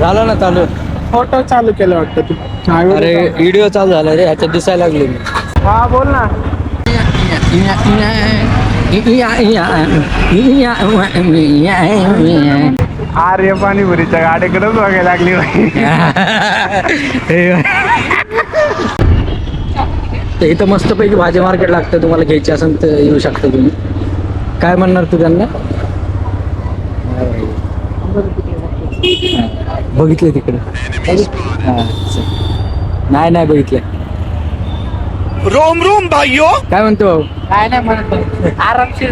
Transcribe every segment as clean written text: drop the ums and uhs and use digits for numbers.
झालं ना चालू. फोटो चालू केलं वाटतं तू. अरे व्हिडिओ चालू झाला रे, ह्याच्यात दिसायला लागले मी. हा बोल ना. अरे पाणीपुरीच्या गाड्याकडेच बघायला लागली बाई. तर इथं मस्तपैकी भाजी मार्केट लागतं, तुम्हाला घ्यायची असेल तर येऊ शकता तुम्ही. काय म्हणणार तू त्यांना? बघितले तिकडे? नाही नाही बघितले. रोम रोम भाइयों. काय म्हणतो भाऊ? काय नाही म्हणत, आरामशीर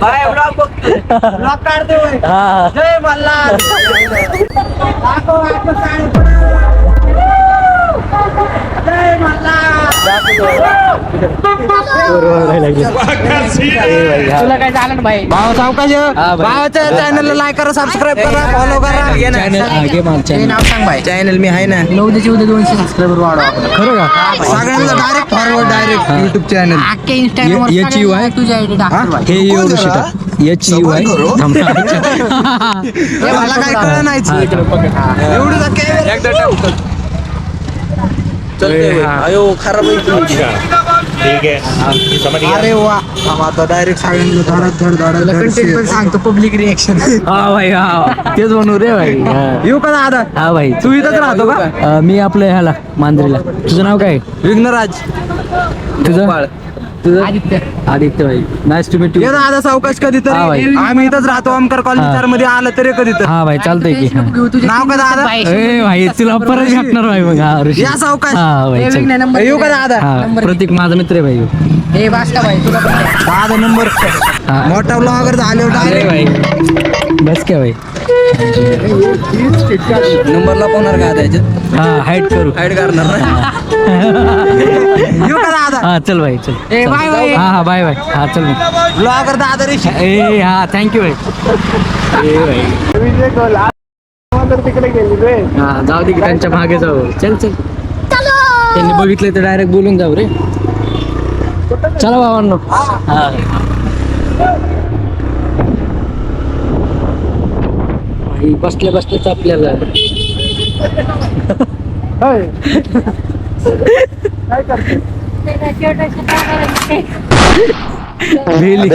हा जय मल्हार. जय मल्हार. तुला काय झालं ना भाई? भाव सावकाश भावाच्या चॅनलला लाईक करा, सबस्क्राईब करा, फॉलो करा. चॅनल नाव सांग भाई. चॅनल मी आहे ना. उद्याच्या उद्या 200 सबस्क्रायबर वाढवा. खरं का? सगळ्यांना direct forward direct YouTube channel. अख्ख्या इंस्टाग्रामवर याची वाय तुझ्या आयडी टाक. हे एवढं शिटा याची वाय मला काय कळलं नाही. एवढं अयो खराब ठीक है समझ गया. अरे वा आता डायरेक्ट सगळ्यांना कंटेंट पण सांगतो, पब्लिक रिएक्शन. हा भाई, हा तेच म्हणू रे भाई. येऊ का दादा? हा भाई, तू इथंच राहतो का? मी आपलं ह्याला मांजरीला. तुझं नाव काय? विघ्नराज. तुझं? तुझं? आदित्य. आदित्य भाई, नाईस टू मीट यू. ये दादा सावकाश कधी हा भाई. तरी आम्ही इथंच राहतो. ओमकार कॉलेज हा. 4 मध्ये आलं तरी कधी तर. हा भाई चालतंय की. नाव का दादा? ए भाई तुला परत भेटणार भाई मग. हा ऋषी. या सावकाश. हा भाई चल. नंबर येऊ का दादा? हा प्रतीक माझा मित्र आहे भाई. हे वाचता भाई तुला पण द्या. दादा नंबर हा. मोठा ब्लॉगर झाले अरे डायरेक्ट. भाई बस क्या भाई. नंबरला पोहणार का त्याच्यात? हा हाईट करू. हाईड करणार ना. येऊ का दादा? हा चल भाई चल. ए, बाय बाय. हा हा बाय बाय. हा चल मग. ब्लॉगर दादा ऋषी. ए हा थँक्यू भाई. ए भाई विजय गोल तर तिकडे गेली रे. हा जाऊ दे की, त्यांच्या मागे जाऊ. चल चल. त्यांनी बघितले तर डायरेक्ट बोलून जाऊ रे. चला बाबांनो. हा भाई, बसल्या बसल्याच आपल्याला होय. काय करते? भेली.